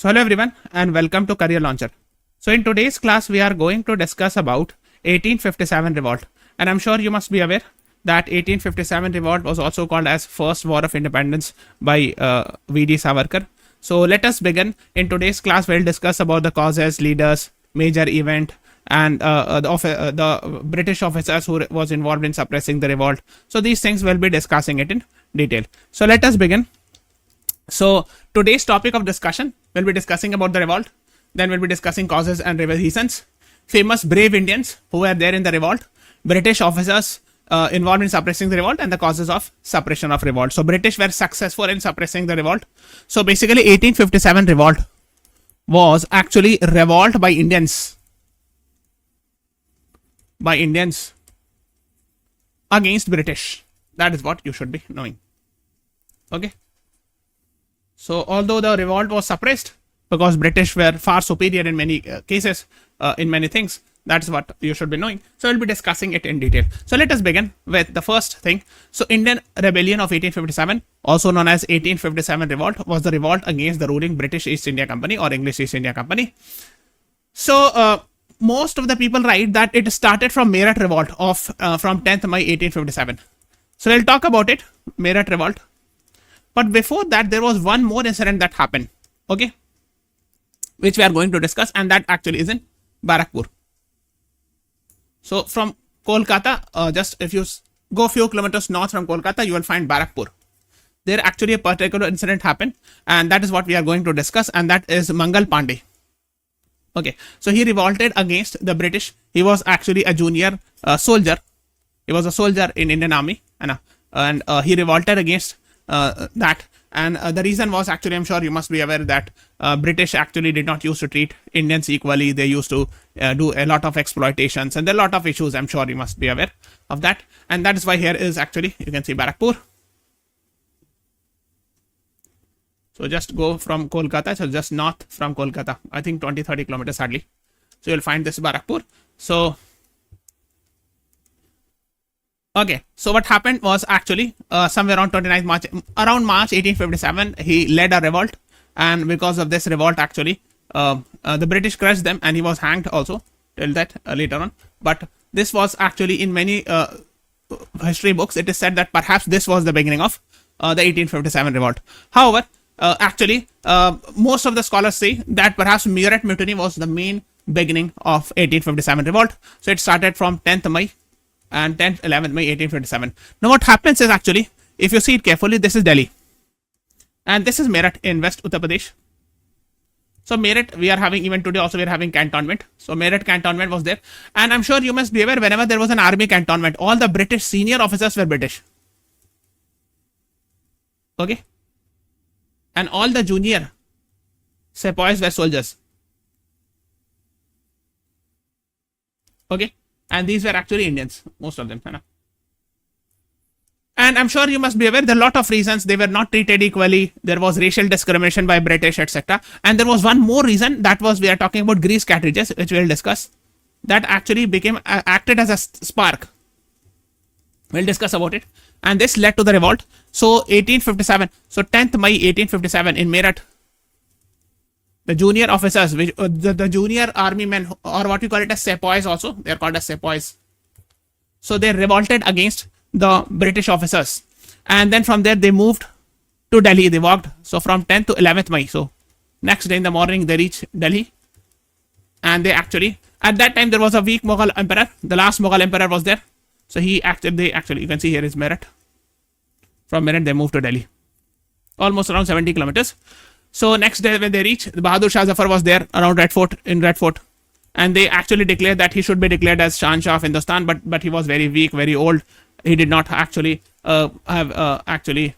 So hello everyone and welcome to Career Launcher. So in today's class we are going to discuss about 1857 revolt, and I'm sure you must be aware that 1857 revolt was also called as first war of independence by V.D. Savarkar. So let us begin. In today's class we'll discuss about the causes, leaders, major event, and the British officers who was involved in suppressing the revolt. So these things we'll be discussing it in detail. So let us begin. So today's topic of discussion, we'll be discussing about the revolt, then we'll be discussing causes and reasons, famous brave Indians who were there in the revolt, British officers involved in suppressing the revolt, and the causes of suppression of revolt. So British were successful in suppressing the revolt. So basically 1857 revolt was actually revolt by Indians against British. That is what you should be knowing. Okay. So although the revolt was suppressed because British were far superior in many cases, in many things, that's what you should be knowing. So we'll be discussing it in detail. So let us begin with the first thing. So Indian Rebellion of 1857, also known as 1857 revolt, was the revolt against the ruling British East India Company or English East India Company. So most of the people write that it started from Meerut revolt of from 10th May 1857. So we'll talk about it, Meerut revolt. But before that, there was one more incident that happened, okay, which we are going to discuss, and that actually is in Barakpur. So from Kolkata, just if you go a few kilometers north from Kolkata, you will find Barakpur. There actually a particular incident happened, and that is what we are going to discuss, and that is Mangal Pandey. Okay, so he revolted against the British. He was actually a junior soldier. He was a soldier in Indian Army, and he revolted against that, and the reason was actually, I'm sure you must be aware that British actually did not used to treat Indians equally. They used to do a lot of exploitations, and there are a lot of issues. I'm sure you must be aware of that, and that is why here is actually, you can see Barakpur. So just go from Kolkata, so just north from Kolkata, I think 20-30 kilometers hardly. So you'll find this Barakpur. So okay, so what happened was actually somewhere around 29th March, around March 1857, he led a revolt, and because of this revolt, actually, the British crushed them, and he was hanged also. Till that later on. But this was actually in many history books, it is said that perhaps this was the beginning of the 1857 revolt. However, actually, most of the scholars say that perhaps Meerut Mutiny was the main beginning of 1857 revolt. So it started from 10th May. And 10th, 11th May 1857. Now what happens is actually, if you see it carefully, this is Delhi. And this is Meerut in West Uttar Pradesh. So Meerut, we are having, even today also we are having cantonment. So Meerut cantonment was there. And I'm sure you must be aware, whenever there was an army cantonment, all the British senior officers were British. Okay. And all the junior sepoys were soldiers. Okay. And these were actually Indians, most of them. And I'm sure you must be aware, there are a lot of reasons they were not treated equally. There was racial discrimination by British, etc. And there was one more reason, that was, we are talking about grease cartridges, which we'll discuss. That actually acted as a spark. We'll discuss about it. And this led to the revolt. So 1857, so 10th May 1857 in Meerut, the junior officers, which the junior army men, or what we call it as sepoys also, they are called as sepoys. So they revolted against the British officers, and then from there they moved to Delhi. They walked, so from 10th to 11th May. So next day in the morning they reached Delhi, and they actually, at that time there was a weak Mughal emperor. The last Mughal emperor was there. So they actually, you can see here is Meerut. From Meerut they moved to Delhi, almost around 70 kilometers. So next day when they reached, Bahadur Shah Zafar was there around Red Fort, and they actually declared that he should be declared as Shahanshah of Hindustan, but he was very weak, very old. He did not actually he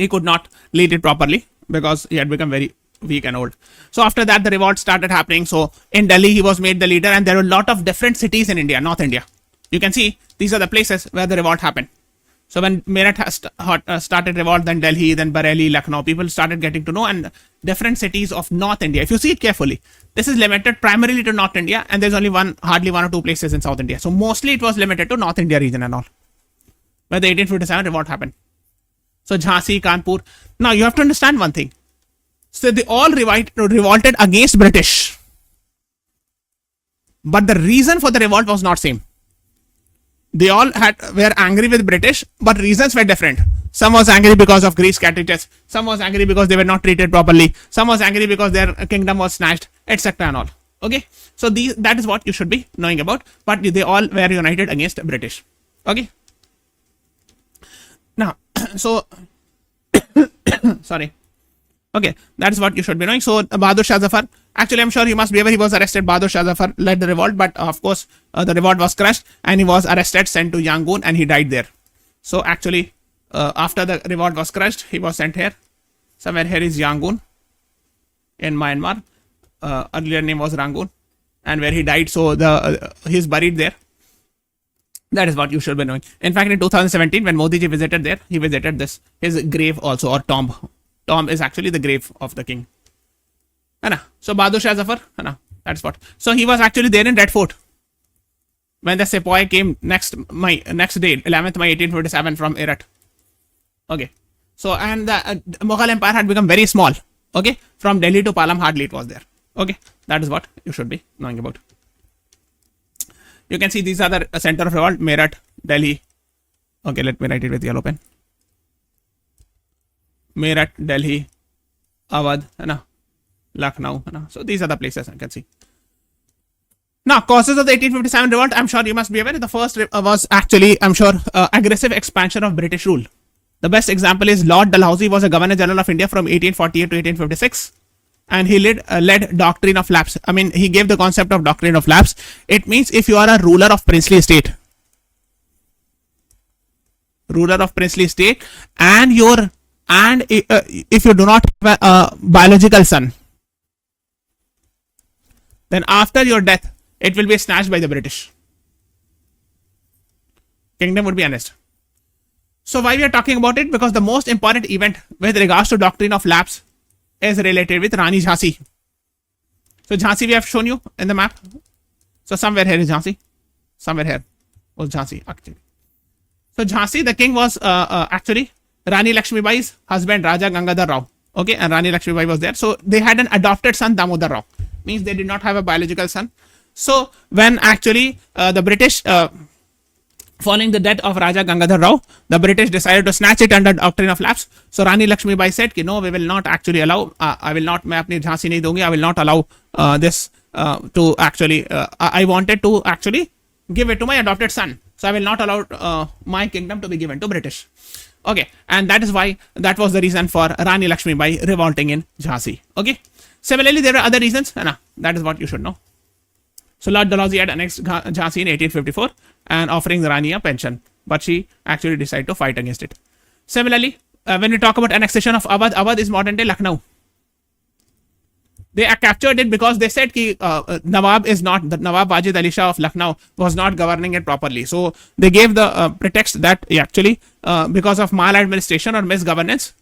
could not lead it properly because he had become very weak and old. So after that the revolt started happening. So in Delhi he was made the leader, and there were a lot of different cities in India, North India. You can see these are the places where the revolt happened. So when Meerut started revolt, then Delhi, then Bareilly, Lucknow, people started getting to know, and different cities of North India. If you see it carefully, this is limited primarily to North India, and there's only hardly one or two places in South India. So mostly it was limited to North India region and all, where the 1857 revolt happened. So Jhansi, Kanpur. Now you have to understand one thing. So they all revolted against British. But the reason for the revolt was not same. They all were angry with British, but reasons were different. Some was angry because of Greece cartridges. Some was angry because they were not treated properly. Some was angry because their kingdom was snatched, etc. and all. Okay, so that is what you should be knowing about. But they all were united against British. Okay. Now, so sorry. Okay, that's what you should be knowing. So Bahadur Shah Zafar, actually I'm sure you must be aware he was arrested. Bahadur Shah Zafar led the revolt, but of course the revolt was crushed and he was arrested, sent to Yangon, and he died there. So actually after the revolt was crushed, he was sent here. Somewhere here is Yangon in Myanmar. Earlier name was Rangoon, and where he died. So he's buried there. That is what you should be knowing. In fact, in 2017, when Modi ji visited there, he visited his grave also, or tomb. Tomb is actually the grave of the king. So Bahadur Shah Zafar, that's what. So he was actually there in Red Fort when the sepoy came next day, 11th May 1847 from Herat. Okay. So, and the Mughal Empire had become very small. Okay. From Delhi to Palam, hardly it was there. Okay. That is what you should be knowing about. You can see these are the center of revolt: Meerut, Delhi. Okay, let me write it with yellow pen. Meerut, Delhi, Awadh, Lucknow. So these are the places I can see. Now, causes of the 1857 revolt, I'm sure you must be aware. The first was actually, I'm sure, aggressive expansion of British rule. The best example is Lord Dalhousie was a Governor General of India from 1848 to 1856. And he led doctrine of lapse. I mean, he gave the concept of doctrine of lapse. It means if you are a ruler of princely estate, and if you do not have a biological son, then after your death, it will be snatched by the British. Kingdom would be annexed. So why we are talking about it? Because the most important event with regards to doctrine of lapse is related with Rani Jhansi. So Jhansi we have shown you in the map. So somewhere here is Jhansi. Somewhere here was Jhansi actually. So Jhansi, the king was actually Rani Lakshmibai's husband, Raja Gangadhar Rao. Okay, and Rani Lakshmibai was there. So they had an adopted son, Damodar Rao. Means they did not have a biological son. So when actually the British, following the death of Raja Gangadhar Rao, the British decided to snatch it under doctrine of lapse. So Rani Lakshmibai said, no, we will not actually allow, I will not, मैं अपनी झांसी नहीं दूंगी, I will not allow this to actually, I wanted to actually give it to my adopted son. So I will not allow my kingdom to be given to British. Okay, and that is why, that was the reason for Rani Lakshmibai revolting in Jhansi. Okay, similarly, there are other reasons. That is what you should know. So Lord Dalhousie had annexed Jhansi in 1854 and offering the Rani a pension, but she actually decided to fight against it. Similarly, when we talk about annexation of Awadh, Awadh is modern day Lucknow. They captured it because they said that Nawab Wajid Ali Shah of Lucknow was not governing it properly. So they gave the pretext that actually because of maladministration or misgovernance,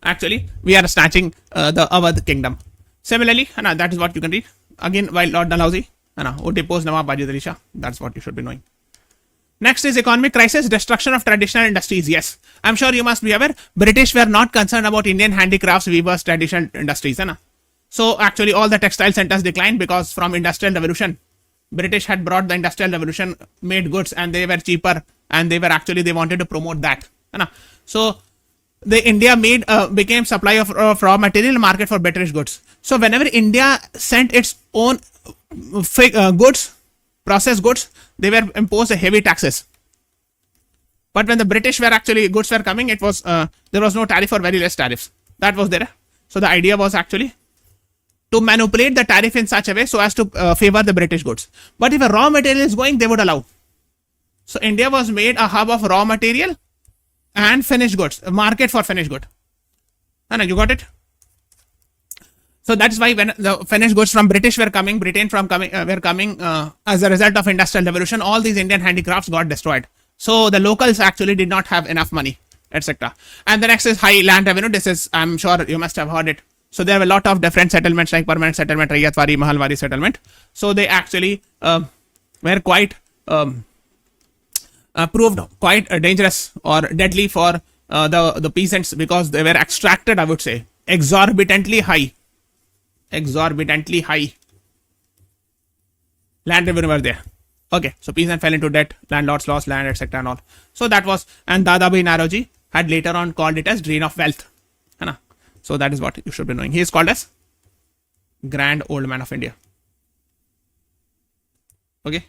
actually we are snatching the Awadh kingdom. Similarly, that is what you can read. Again, while Lord Dalhousie who deposed Nawab Wajid Ali Shah, that's what you should be knowing. Next is economic crisis, destruction of traditional industries. Yes, I'm sure you must be aware, British were not concerned about Indian handicrafts, weavers, traditional industries. So actually all the textile centers declined because from industrial revolution, British had brought the industrial revolution, made goods, and they were cheaper, and they wanted to promote that. So the India became supply of raw material market for British goods. So whenever India sent its own goods, processed goods, they were imposed heavy taxes. But when the British were actually, goods were coming, it was there was no tariff or very less tariffs. That was there. So the idea was actually to manipulate the tariff in such a way so as to favor the British goods. But if a raw material is going, they would allow. So India was made a hub of raw material and finished goods, a market for finished good. You got it? So that's why when the finished goods from British were coming, were coming as a result of industrial revolution, all these Indian handicrafts got destroyed. So the locals actually did not have enough money, etc. And the next is high land revenue. This is, I'm sure you must have heard it. So there were a lot of different settlements like permanent settlement, Raiyatwari, Mahalwari settlement. So they actually were quite proved quite dangerous or deadly for the peasants because they were extracted, I would say. exorbitantly high. Land revenue were there. Okay, so peasant fell into debt, landlords lost land, etc. and all. So that was, and Dadabhai Naroji had later on called it as drain of wealth. So that is what you should be knowing. He is called as Grand Old Man of India. Okay.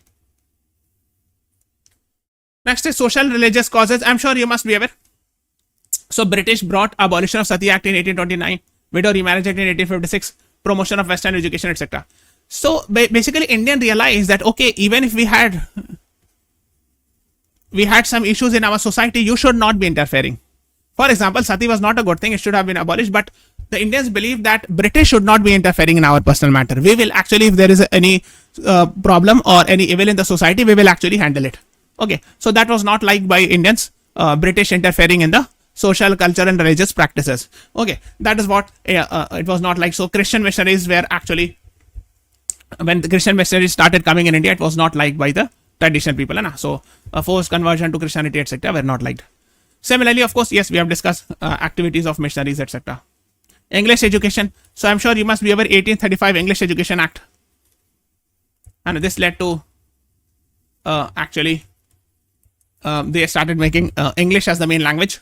Next is social religious causes. I'm sure you must be aware. So British brought abolition of Sati Act in 1829, widow remarriage act in 1856, promotion of Western education, etc. So basically, Indian realized that okay, even if we had some issues in our society, you should not be interfering. For example, Sati was not a good thing; it should have been abolished. But the Indians believe that British should not be interfering in our personal matter. We will actually, if there is any problem or any evil in the society, we will actually handle it. Okay, so that was not liked by Indians. British interfering in the social, culture, and religious practices. Okay, that is what it was not like. So Christian missionaries were actually, when the Christian missionaries started coming in India, it was not liked by the traditional people. So forced conversion to Christianity, etc. were not liked. Similarly, of course, yes, we have discussed activities of missionaries, etc. English education. So I'm sure you must be aware 1835 English Education Act. And this led to actually they started making English as the main language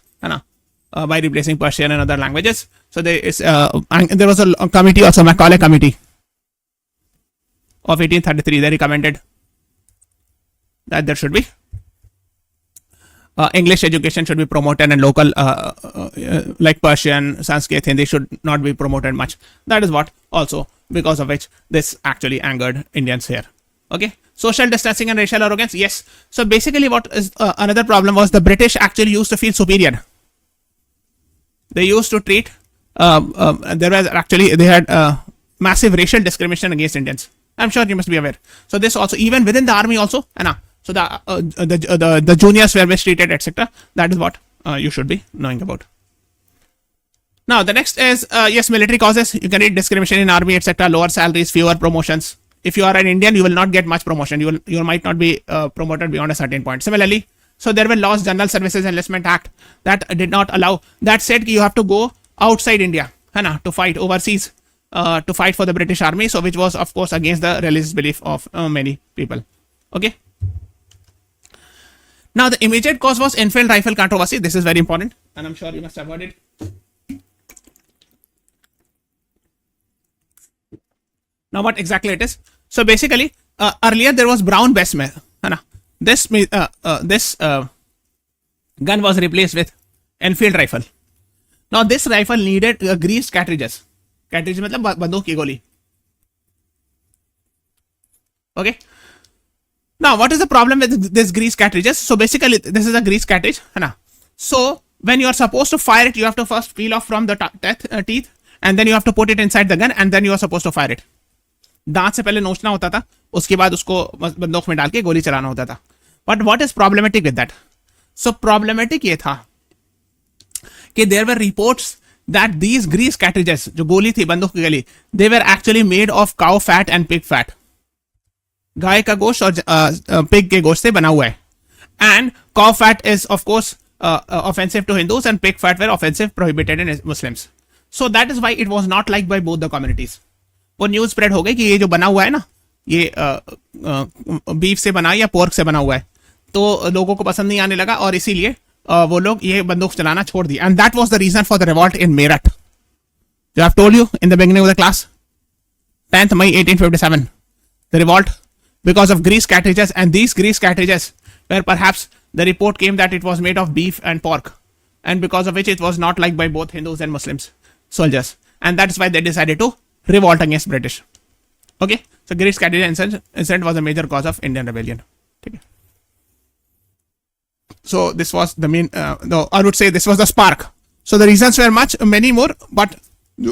by replacing Persian and other languages. So there was a committee, also Macaulay Committee of 1833. They recommended that there should be English education should be promoted, and local like Persian, Sanskrit, Hindi should not be promoted much. That is what also because of which this actually angered Indians here. Okay, social distancing and racial arrogance. Yes. So basically, what is another problem was the British actually used to feel superior. They used to treat. They had massive racial discrimination against Indians. I'm sure you must be aware. So this also, even within the army also, so the juniors were mistreated, etc. That is what you should be knowing about. Now the next is yes, military causes. You can read discrimination in army, etc. Lower salaries, fewer promotions. If you are an Indian, you will not get much promotion. You might not be promoted beyond a certain point. Similarly, so there were laws, General Services Enlistment Act, that did not allow. That said, you have to go outside India, to fight overseas, to fight for the British Army. So which was of course against the religious belief of many people. Okay. Now the immediate cause was Enfield rifle controversy. This is very important, and I'm sure you must have heard it. Now what exactly it is? So basically, earlier there was brown bess smell. This gun was replaced with Enfield rifle. Now this rifle needed greased cartridges. Cartridge मतलब बंदूक की गोली. Okay. Now, what is the problem with this grease cartridges? So basically, this is a grease cartridge. So when you are supposed to fire it, you have to first peel off from the teeth, and then you have to put it inside the gun, and then you are supposed to fire it. दांत से पहले नोचना होता था, उसके बाद उसको बंदूक में डाल के गोली चलाना होता था. But what is problematic with that? So problematic ये था कि there were reports that these grease cartridges, जो गोली थी बंदूक की गोली, they were actually made of cow fat and pig fat. गाय का गोश्त और पिग के गोश्त से बना हुआ है. And cow fat is of course offensive to Hindus, and pig fat were offensive, prohibited in Muslims. So that is why it was not liked by both the communities. वो न्यूज स्प्रेड हो गई कि ये जो बना हुआ है ना, ये बीफ से बना या पोर्क से बना हुआ है, तो लोगों को पसंद नहीं आने लगा, और इसीलिए वो लोग ये बंदूक चलाना छोड़ दिए. And that was the reason for the revolt in Meerut. I have told you in the beginning of the class, 10th May 1857, the revolt because of grease cartridges, and these grease cartridges where perhaps the report came that it was made of beef and pork, and because of which it was not liked by both Hindus and Muslims soldiers, and that is why they decided to revolt against British. Okay, so grease cartridge incident was a major cause of Indian rebellion. Okay. So this was the main, I would say this was the spark. So the reasons were many more, but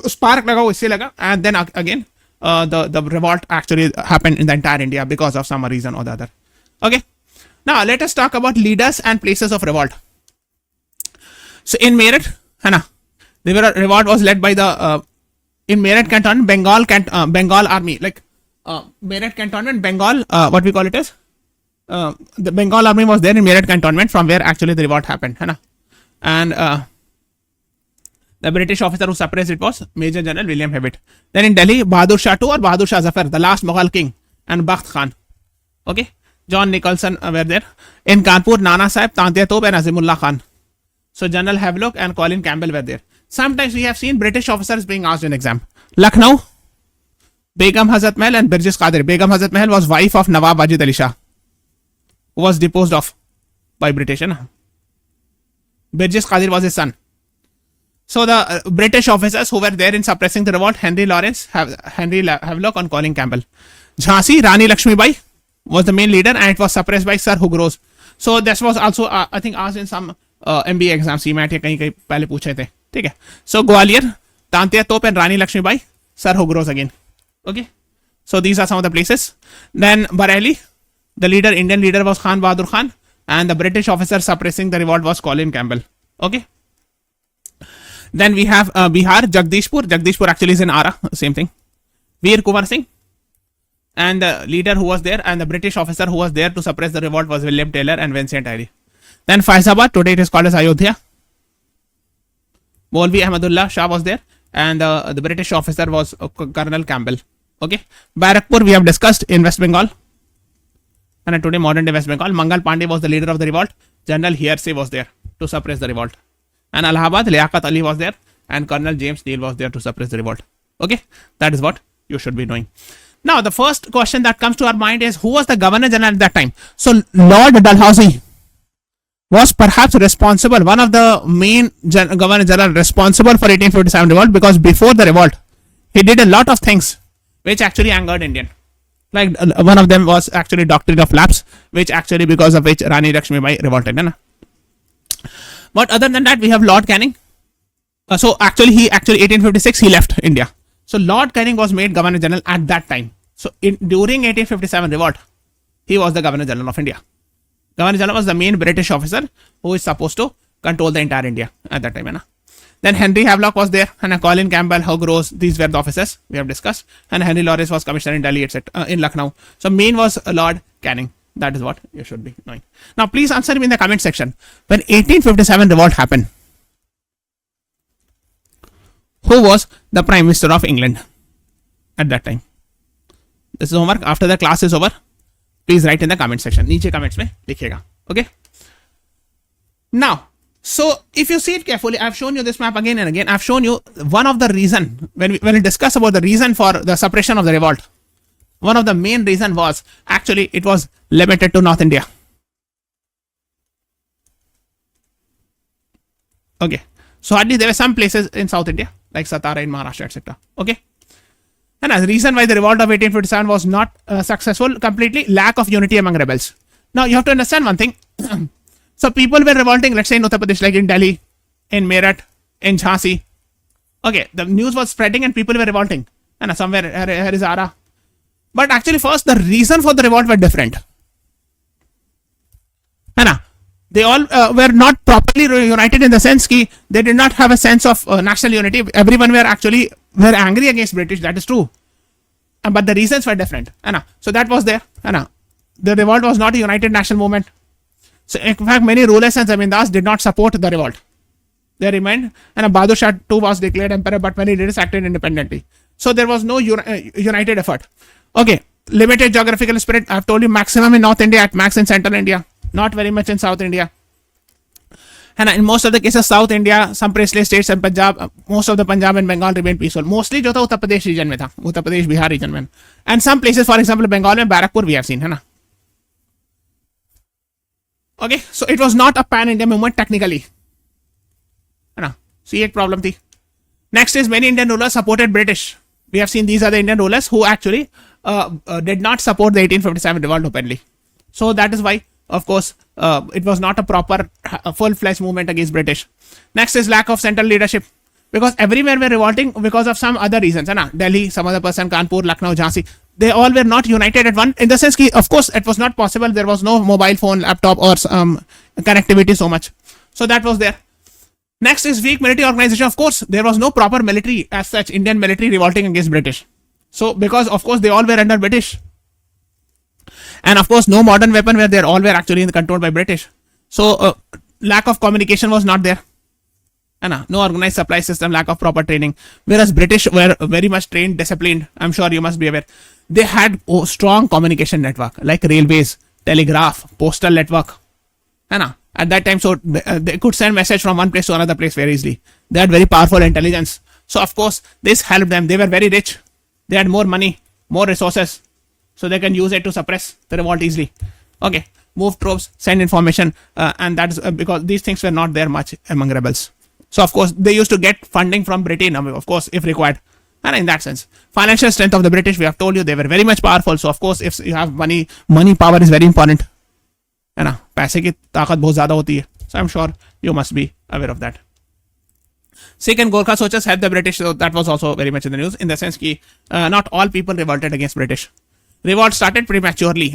spark laga wo isse laga, and then again the revolt actually happened in the entire India because of some reason or the other. Okay, now let us talk about leaders and places of revolt. So in Meerut, the revolt was led by the in Meerut Cantonment, Bengal army, like Meerut Cantonment, Bengal, what we call it is, the Bengal army was there in Meerut Cantonment, from where actually the revolt happened, and The British officer who suppressed it was Major General William Hewitt. Then in Delhi, Bahadur Shah II or Bahadur Shah Zafar, the last Mughal king, and Bakht Khan. Okay, John Nicholson were there. In Kanpur, Nana Sahib, Tantia Tope, and Azimullah Khan. So General Havelock and Colin Campbell were there. Sometimes we have seen British officers being asked in exam. Lucknow, Begum Hazrat Mahal and Birjis Qadir. Begum Hazrat Mahal was wife of Nawab Wajid Ali Shah, who was deposed of by British. Birjis Qadir was his son. So the British officers who were there in suppressing the revolt, Henry Havelock and Colin Campbell. Jhansi, Rani Lakshmibai was the main leader and it was suppressed by Sir Hugh Rose. So this was also I think asked in some MBA exam, CMAT या कहीं पहले पूछे थे, ठीक है. So Gwalior, Tantia Tope and Rani Lakshmibai, Sir Hugh Rose again. Okay. So these are some of the places. Then Bareilly, the leader, Indian leader was Khan Bahadur Khan, and the British officer suppressing the revolt was Colin Campbell. Okay. Then we have Bihar, Jagdishpur. Jagdishpur actually is in Ara, same thing. Veer Kumar Singh. And the leader who was there and the British officer who was there to suppress the revolt was William Taylor and Vincent Airy. Then Faizabad, today it is called as Ayodhya. Maulvi Ahmadullah Shah was there and the British officer was Colonel Campbell. Okay. Barakpur we have discussed in West Bengal. And today modern day West Bengal. Mangal Pandey was the leader of the revolt. General Hearsay was there to suppress the revolt. And Allahabad, Liaquat Ali was there and Colonel James Neal was there to suppress the revolt. Okay, that is what you should be knowing. Now, the first question that comes to our mind is who was the Governor General at that time? So, Lord Dalhousie was perhaps responsible, one of the main Governor General responsible for 1857 revolt, because before the revolt, he did a lot of things which actually angered Indian. Like one of them was actually doctrine of lapse, which actually because of which Rani Lakshmibai revolted. But other than that, we have Lord Canning. So actually 1856 he left India. So Lord Canning was made Governor General at that time. So during 1857 revolt, he was the Governor General of India. Governor General was the main British officer who is supposed to control the entire India at that time. Then Henry Havelock was there, and Colin Campbell, Hugh Rose, these were the officers we have discussed. And Henry Lawrence was commissioner in Delhi, etc. In Lucknow. So main was Lord Canning. That is what you should be knowing. Now, please answer me in the comment section. When 1857 revolt happened, who was the Prime Minister of England at that time? This is homework. After the class is over, please write in the comment section. नीचे comments में लिखिएगा. Okay. Now, so if you see it carefully, I've shown you this map again and again. I've shown you one of the reason when we discuss about the reason for the suppression of the revolt. One of the main reason was actually it was limited to North India. Okay. So hardly there were some places in South India like Satara in Maharashtra, etc. Okay. And as the reason why the revolt of 1857 was not successful, completely lack of unity among rebels. Now you have to understand one thing. So people were revolting, let's say in Uttar Pradesh, like in Delhi, in Meerut, in Jhansi. Okay, the news was spreading and people were revolting. And somewhere here is Ara. But actually first the reason for the revolt were different. They all were not properly united in the sense that they did not have a sense of national unity. Everyone were angry against British, that is true. But the reasons were different. So that was there. The revolt was not a united national movement. So in fact, many rulers and zamindars did not support the revolt. They remained, and Bahadur Shah II was declared emperor, but many leaders acted independently. So there was no united effort. Okay, limited geographical spread. I've told you maximum in North India, at max in Central India, not very much in South India. And in most of the cases, South India, some princely states and Punjab, most of the Punjab and Bengal remained peaceful. Mostly जो था Uttar Pradesh region में था, Uttar Pradesh Bihar region में. And some places, for example, Bengal में Barakpur we have seen, है ना. Okay, so it was not a pan-India movement technically. है ना. So ये एक problem थी. Next is many Indian rulers supported British. We have seen these are the Indian rulers who actually did not support the 1857 revolt openly. So that is why, of course, it was not a proper full-fledged movement against British. Next is lack of central leadership. Because everywhere were revolting because of some other reasons. Delhi, some other person, Kanpur, Lucknow, Jhansi. They all were not united at one. In the sense that, of course, it was not possible. There was no mobile phone, laptop or connectivity so much. So that was there. Next is weak military organization. Of course, there was no proper military as such, Indian military revolting against British. So because, of course, they all were under British. And of course, no modern weapon were there. All were actually controlled by British. So lack of communication was not there. No organized supply system, lack of proper training. Whereas British were very much trained, disciplined. I'm sure you must be aware. They had a strong communication network like railways, telegraph, postal network. At that time, so they could send message from one place to another place very easily. They had very powerful intelligence. So of course, this helped them. They were very rich. They had more money, more resources. So they can use it to suppress the revolt easily. Okay, move troops, send information, and that's because these things were not there much among rebels. So of course, they used to get funding from Britain, of course, if required. And in that sense, financial strength of the British, we have told you, they were very much powerful. So of course, if you have money power is very important. पैसे की ताकत बहुत ज्यादा होती है. So I'm sure you must be aware of that. Sikh and Gorkha soldiers helped the British. So that was also very much in the news, in the sense that not all people revolted against British. Revolt started prematurely.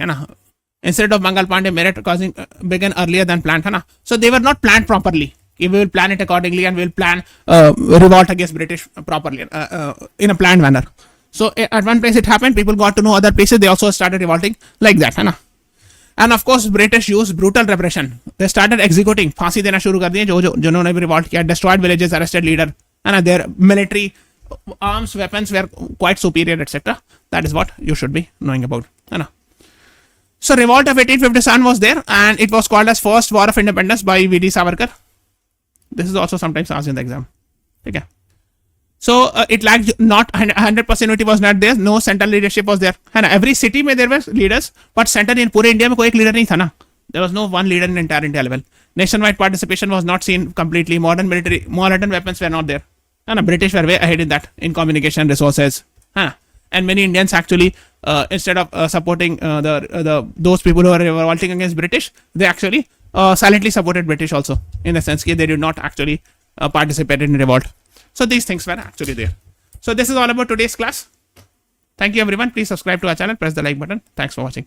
Instead of Mangal Pandey merit causing began earlier than planned. So they were not planned properly. We will plan it accordingly and we will plan revolt against British properly in a planned manner. So at one place it happened, people got to know other places, they also started revolting like that. And of course British used brutal repression. They started executing, फांसी देना शुरू कर दिए जिन्होंने भी revolt किया, destroyed villages, arrested leader, and their military arms, weapons were quite superior, etc. That is what you should be knowing about. So revolt of 1857 was there, and it was called as First War of Independence by V.D. Savarkar. This is also sometimes asked in the exam. Okay. So it lacked, not 100% unity was not there. No central leadership was there. And every city में there were leaders, but center in पूरे India में कोई एक leader नहीं था ना. There was no one leader in entire India level. Nationwide participation was not seen completely. Modern weapons were not there. And British were way ahead in that, in communication resources. And many Indians actually, instead of supporting those people who were revolting against British, they actually silently supported British also, in the sense that they did not actually participate in revolt. So these things were actually there. So this is all about today's class. Thank you everyone. Please subscribe to our channel, press the like button. Thanks for watching.